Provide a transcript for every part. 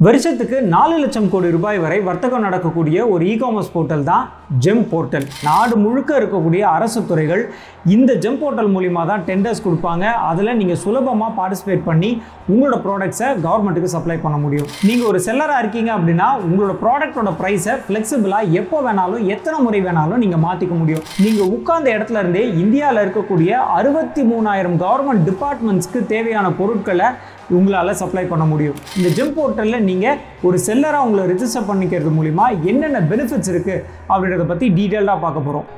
வருஷத்துக்கு 4 லட்சம் கோடி ரூபாய் வரை வர்த்தகம் நடக்கக்கூடிய ஒரு இ-காமர்ஸ் போர்ட்டல் தான் ஜெம் போர்ட்டல். நாடு முழுக்க இருக்கக்கூடிய அரசு துறைகள் இந்த ஜெம் போர்ட்டல் மூலிமா தான் டெண்டர்ஸ் கொடுப்பாங்க. அதில் நீங்கள் சுலபமாக பார்ட்டிசிபேட் பண்ணி உங்களோட ப்ராடக்ட்ஸை கவர்மெண்ட்டுக்கு சப்ளை பண்ண முடியும். நீங்கள் ஒரு செல்லராக இருக்கீங்க அப்படின்னா உங்களோட ப்ராடக்டோட ப்ரைஸை ஃப்ளெக்சிபிளாக எப்போ வேணாலும் எத்தனை முறை வேணாலும் நீங்கள் மாற்றிக்க முடியும். நீங்கள் உட்கார்ந்த இடத்துல இருந்தே இந்தியாவில் இருக்கக்கூடிய 63,000 கவர்மெண்ட் டிபார்ட்மெண்ட்ஸ்க்கு தேவையான பொருட்களை உங்களால் சப்ளை பண்ண முடியும். இந்த ஜெம் போர்ட்டலில் நீங்கள் ஒரு செல்லராக உங்களை ரிஜிஸ்டர் பண்ணிக்கிறது மூலிமா என்னென்ன பெனிஃபிட்ஸ் இருக்குது அப்படின்றத பற்றி டீட்டெயில்டாக பார்க்க போகிறோம்.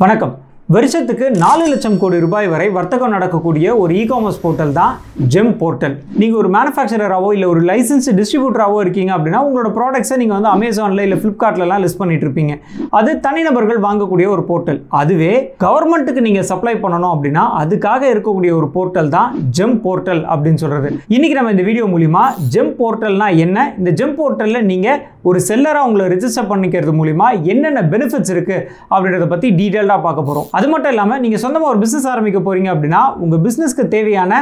வணக்கம். வருஷத்துக்கு 4 லட்சம் கோடி ரூபாய் வரை வர்த்தகம் நடக்கக்கூடிய ஒரு இ-காமர்ஸ் போர்ட்டல் தான் ஜெம் போர்ட்டல். நீங்கள் ஒரு மேனுஃபேக்சரராகவோ இல்லை ஒரு லைசன்ஸ் டிஸ்ட்ரிபியூட்டராகவோ இருக்கீங்க அப்படின்னா உங்களோட ப்ராடக்ட்ஸை நீங்கள் வந்து அமேசானில் இல்லை ஃப்ளிப்கார்ட்லலாம் லிஸ்ட் பண்ணிட்டு இருப்பீங்க. அது தனிநபர்கள் வாங்கக்கூடிய ஒரு போர்ட்டல். அதுவே கவர்மெண்ட்டுக்கு நீங்கள் சப்ளை பண்ணணும் அப்படின்னா அதுக்காக இருக்கக்கூடிய ஒரு போர்ட்டல் தான் ஜெம் போர்ட்டல் அப்படின்னு சொல்கிறது. இன்றைக்கி நம்ம இந்த வீடியோ மூலிமா ஜெம் போர்ட்டல்னா என்ன, இந்த ஜெம் போர்ட்டலில் நீங்கள் ஒரு செல்லராக உங்களை ரிஜிஸ்டர் பண்ணிக்கிறது மூலிமா என்னென்ன பெனிஃபிட்ஸ் இருக்குது அப்படின்றத பற்றி டீட்டெயில்டாக பார்க்க போகிறோம். அது மட்டும் இல்லாமல் நீங்கள் சொந்தமாக ஒரு பிஸ்னஸ் ஆரம்பிக்க போகிறீங்க அப்படின்னா உங்கள் பிஸ்னஸ்க்கு தேவையான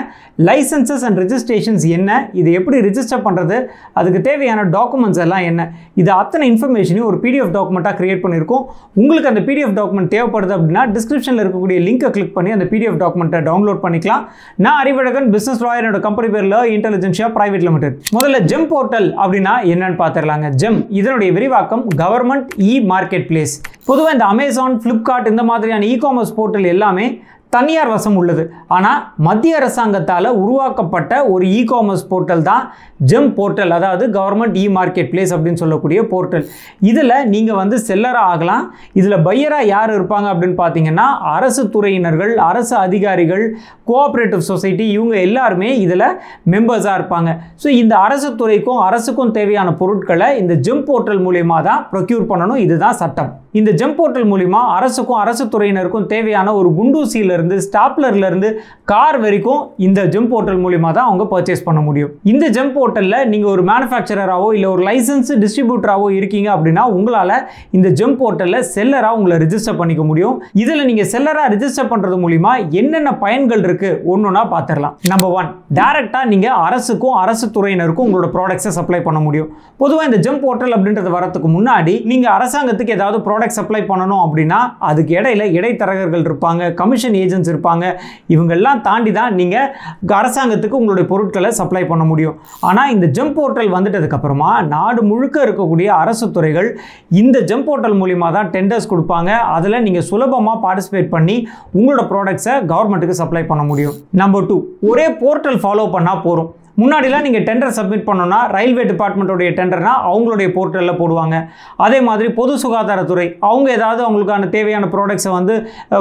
லைசன்சஸ் அண்ட் ரெஜிஸ்ட்ரேஷன்ஸ் என்ன, இதை எப்படி ரிஜிஸ்டர் பண்ணுறது, அதுக்கு தேவையான டாக்குமெண்ட்ஸ் எல்லாம் என்ன, இது அத்தனை இன்ஃபர்மேஷனையும் ஒரு பிடிஎஃப் டாக்குமெண்ட்டாக கிரியேட் பண்ணியிருக்கோம். உங்களுக்கு அந்த பிடிஎஃப் டாக்குமெண்ட் தேவைப்படுது அப்படின்னா டிஸ்கிரிப்ஷனில் இருக்கக்கூடிய லிங்கை கிளிக் பண்ணி அந்த பிடிஎஃப் டாக்குமெண்ட்டை டவுன்லோட் பண்ணிக்கலாம். நான் அறிவழகன், பிஸ்னஸ் லாயர். என்னோட கம்பெனி பேரில் இன்டெலிஜென்ஷியா பிரைவேட் லிமிடெட். முதல்ல ஜெம் போர்ட்டல் அப்படின்னா என்னன்னு பார்த்துடலாங்க. ஜெம் இதனுடைய விரிவாக்கம் கவர்மெண்ட் இ மார்க்கெட் பிளேஸ். பொதுவாக இந்த அமேசான், ஃப்ளிப்கார்ட் இந்த மாதிரியான இ-காமர்ஸ் போர்ட்டல் எல்லாமே தனியார் வசம் உள்ளது. ஆனால் மத்திய அரசாங்கத்தால் உருவாக்கப்பட்ட ஒரு இ-காமர்ஸ் போர்ட்டல் தான் ஜெம் போர்ட்டல், அதாவது கவர்மெண்ட் இ மார்க்கெட் பிளேஸ் அப்படின்னு சொல்லக்கூடிய போர்ட்டல். இதில் நீங்கள் வந்து செல்லராக ஆகலாம். இதில் பையராக யார் இருப்பாங்க அப்படின்னு பார்த்தீங்கன்னா அரசு துறையினர்கள், அரசு அதிகாரிகள், கோஆப்ரேட்டிவ் சொசைட்டி, இவங்க எல்லாருமே இதில் மெம்பர்ஸாக இருப்பாங்க. ஸோ இந்த அரசு துறைக்கும் அரசுக்கும் தேவையான பொருட்களை இந்த ஜெம் போர்ட்டல் மூலிமா தான் ப்ரொக்யூர் பண்ணணும். இதுதான் சட்டம். இந்த ஜெம் போர்ட்டல் மூலிமா அரசுக்கும் அரசு துறையினருக்கும் தேவையான ஒரு குண்டூசியிலிருந்து ஸ்டாப்லர்லேருந்து கார் வரைக்கும் இந்த ஜெம் போர்ட்டல் மூலிமா தான் அவங்க பர்ச்சேஸ் பண்ண முடியும். இந்த ஜெம் போர்ட்டலில் நீங்கள் ஒரு மேனுஃபேக்சரராகவோ இல்லை ஒரு லைசன்ஸ் டிஸ்ட்ரிபியூட்டராகவோ இருக்கீங்க அப்படின்னா உங்களால் இந்த ஜெம் போர்ட்டலில் செல்லராக உங்களை ரிஜிஸ்டர் பண்ணிக்க முடியும். இதில் நீங்கள் செல்லராக ரிஜிஸ்டர் பண்ணுறது மூலிமா என்னென்ன பயன்கள் இருக்குது ஒன்றுனா பார்த்துடலாம். நம்பர் 1, டைரெக்டாக நீங்கள் அரசுக்கும் அரசு துறையினருக்கும் உங்களோட ப்ராடக்ட்ஸை சப்ளை பண்ண முடியும். பொதுவாக இந்த ஜெம் போர்ட்டல் அப்படின்றது வரதுக்கு முன்னாடி நீங்கள் அரசாங்கத்துக்கு ஏதாவது ப்ராடக்ட் சப்ளை பண்ணணும் அப்படின்னா அதுக்கு இடையில இடைத்தரகர்கள் இருப்பாங்க, கமிஷன் ஏஜென்ட்ஸ் இருப்பாங்க. இவங்கெல்லாம் தாண்டி தான் நீங்கள் அரசாங்கத்துக்கு உங்களுடைய பொருட்களை சப்ளை பண்ண முடியும். ஆனால் இந்த ஜெம் போர்ட்டல் வந்துட்டதுக்கு அப்புறமா நாடு முழுக்க இருக்கக்கூடிய அரசு துறைகள் இந்த ஜெம் போர்ட்டல் மூலிமா தான் டெண்டர்ஸ் கொடுப்பாங்க. அதில் நீங்கள் சுலபமாக பார்ட்டிசிபேட் பண்ணி உங்களோட ப்ராடக்ட்ஸை கவர்மெண்ட்டுக்கு சப்ளை பண்ண முடியும். நம்பர் 2, ஒரே போர்ட்டல் ஃபாலோ பண்ணால் போதும். முன்னாடிலாம் நீங்கள் டெண்டர் சப்மிட் பண்ணோன்னா ரயில்வே டிபார்ட்மெண்ட்டோடைய டெண்டர்னா அவங்களுடைய போர்ட்டலில் போடுவாங்க. அதே மாதிரி பொது சுகாதாரத்துறை அவங்க ஏதாவது அவங்களுக்கான தேவையான ப்ராடக்ட்ஸை வந்து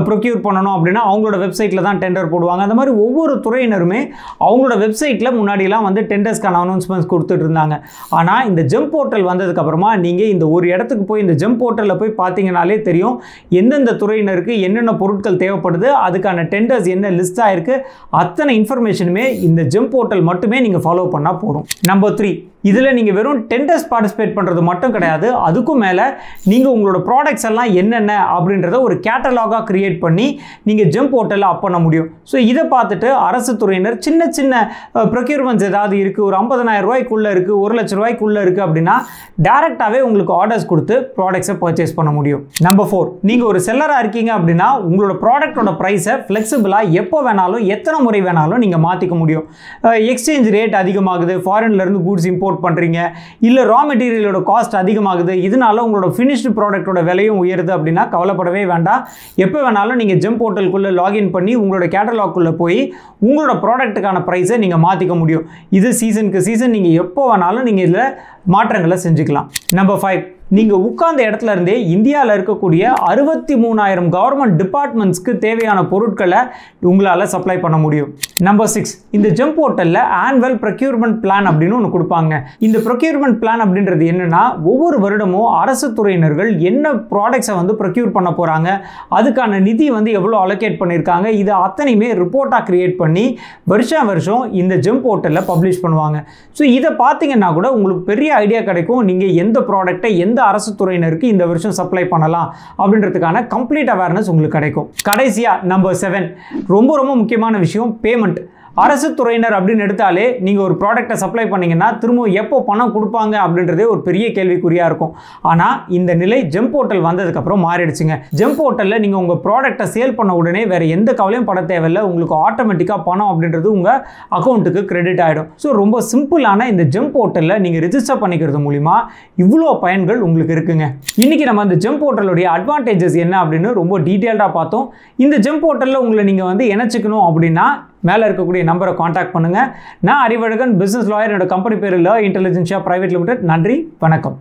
ப்ரொக்யூர் பண்ணணும் அப்படின்னா அவங்களோட வெப்சைட்டில் தான் டெண்டர் போடுவாங்க. அந்த மாதிரி ஒவ்வொரு துறையினருமே அவங்களோட வெப்சைட்டில் முன்னாடிலாம் வந்து டெண்டர்ஸ்க்கான அனௌன்ஸ்மெண்ட்ஸ் கொடுத்துட்டு இருந்தாங்க. ஆனால் இந்த ஜெம் போர்ட்டல் வந்ததுக்கப்புறமா நீங்கள் இந்த ஒரு இடத்துக்கு போய் இந்த ஜெம் போர்ட்டலில் போய் பார்த்தீங்கனாலே தெரியும் எந்தெந்த துறையினருக்கு என்னென்ன பொருட்கள் தேவைப்படுது, அதுக்கான டெண்டர்ஸ் என்ன லிஸ்ட் ஆயிருக்கு, அத்தனை இன்ஃபர்மேஷனுமே இந்த ஜெம் போர்ட்டல் மட்டுமே நீங்கள் ஃபாலோ பண்ணால் போதும். நம்பர் 3, இதில் நீங்கள் வெறும் டெண்டர்ஸ் பார்ட்டிசிபேட் பண்ணுறது மட்டும் கிடையாது, அதுக்கும் மேலே நீங்கள் உங்களோட ப்ராடக்ட்ஸ் எல்லாம் என்னென்ன அப்படின்றத ஒரு கேட்டலாகாக கிரியேட் பண்ணி நீங்கள் ஜெம் போர்ட்டலில் அப் பண்ண முடியும். ஸோ இதை பார்த்துட்டு அரசு துறையினர் சின்ன சின்ன ப்ரொக்யூர்மெண்ட்ஸ் ஏதாவது இருக்குது, ஒரு 50,000 ரூபாய்க்குள்ளே இருக்குது, 1 லட்ச ரூபாய்க்குள்ளே இருக்குது அப்படின்னா டேரெக்டாகவே உங்களுக்கு ஆர்டர்ஸ் கொடுத்து ப்ராடக்ட்ஸை பர்ச்சேஸ் பண்ண முடியும். நம்பர் 4, நீங்கள் ஒரு செல்லராக இருக்கீங்க அப்படின்னா உங்களோட ப்ராடக்டோட ப்ரைஸை ஃப்ளெக்சிபிளாக எப்போ வேணாலும் எத்தனை முறை வேணாலும் நீங்கள் மாற்றிக்க முடியும். எக்ஸ்சேஞ்ச் ரேட் அதிகமாகுது, ஃபாரின்லேருந்து கூட்ஸ் இம்போர்ட் பண்ணுறீங்க, இல்லை ரா மெட்டீரியலோட காஸ்ட் அதிகமாகுது, இதனால உங்களோட ஃபினிஷ்டு ப்ராடக்டோட விலையும் உயருது அப்படின்னா கவலைப்படவே வேண்டாம். எப்போ வேணாலும் நீங்கள் ஜெம் போர்ட்டலுக்குள்ளே லாகின் பண்ணி உங்களோட கேட்டலாக்குள்ளே போய் உங்களோட ப்ராடக்ட்டுக்கான ப்ரைஸை நீங்கள் மாற்றிக்க முடியும். இது சீசனுக்கு சீசன் நீங்கள் எப்போ வேணாலும் நீங்கள் இதில் மாற்றங்களை செஞ்சுக்கலாம். நம்பர் 5, நீங்கள் உட்கார்ந்த இடத்துல இருந்தே இந்தியாவில் இருக்கக்கூடிய 63,000 கவர்மெண்ட் டிபார்ட்மெண்ட்ஸ்க்கு தேவையான பொருட்களை உங்களால் சப்ளை பண்ண முடியும். நம்பர் 6, இந்த ஜெம் போர்ட்டலில் ஆனுவல் ப்ரொக்யூர்மெண்ட் பிளான் அப்படின்னு ஒன்று கொடுப்பாங்க. இந்த ப்ரொக்யூர்மெண்ட் பிளான் அப்படின்றது என்னன்னா ஒவ்வொரு வருடமும் அரசு துறையினர்கள் என்ன ப்ராடக்ட்ஸை வந்து ப்ரொக்யூர் பண்ண போகிறாங்க, அதுக்கான நிதி வந்து எவ்வளோ அலோகேட் பண்ணியிருக்காங்க, இது அத்தனையுமே ரிப்போர்ட்டாக கிரியேட் பண்ணி வருஷம் இந்த ஜெம் போர்ட்டலில் பப்ளிஷ் பண்ணுவாங்க. ஸோ இதை பார்த்தீங்கன்னா கூட உங்களுக்கு பெரிய ஐடியா கிடைக்கும். நீங்கள் எந்த ப்ராடக்டை எந்த எந்த அரசு துறையினருக்கு இந்த வருஷம் சப்ளை பண்ணலாம் அப்படின்றதுக்கான கம்ப்ளீட் அவேர்னஸ் உங்களுக்கு கிடைக்கும். கடைசியாக நம்பர் 7 ரொம்ப ரொம்ப முக்கியமான விஷயம், பேமெண்ட். அரசு துறையினர் அப்படின்னு எடுத்தாலே நீங்கள் ஒரு ப்ராடக்ட்டை சப்ளை பண்ணிங்கன்னா திரும்ப எப்போ பணம் கொடுப்பாங்க அப்படின்றதே ஒரு பெரிய கேள்விக்குறியாக இருக்கும். ஆனால் இந்த நிலை ஜெம் போர்ட்டல் வந்ததுக்கப்புறம் மாறிடுச்சுங்க. ஜெம் போர்ட்டலில் நீங்கள் உங்கள் ப்ராடக்ட்டை சேல் பண்ண உடனே வேறு எந்த கவலையும் பட தேவையில்லை. உங்களுக்கு ஆட்டோமேட்டிக்காக பணம் அப்படின்றது உங்கள் அக்கௌண்ட்டுக்கு கிரெடிட் ஆகிடும். ஸோ ரொம்ப சிம்பிளான இந்த ஜெம் போர்ட்டலில் நீங்கள் ரிஜிஸ்டர் பண்ணிக்கிறது மூலிமா இவ்வளோ பயன்கள் உங்களுக்கு இருக்குங்க. இன்றைக்கி நம்ம இந்த ஜெம் போர்ட்டலுடைய அட்வான்டேஜஸ் என்ன அப்படின்னு ரொம்ப டீட்டெயில்டாக பார்த்தோம். இந்த ஜெம் போர்ட்டலில் உங்களை நீங்கள் வந்து இணைச்சிக்கணும் அப்படின்னா மேலே இருக்கக்கூடிய நம்பரை காண்டாக்ட் பண்ணுங்கள். நான் அறிவழகன், பிஸ்னஸ் லாயர். என்னோட கம்பெனி பேர் ல இன்டெலிஜென்ஷியா பிரைவேட் லிமிடெட். நன்றி, வணக்கம்.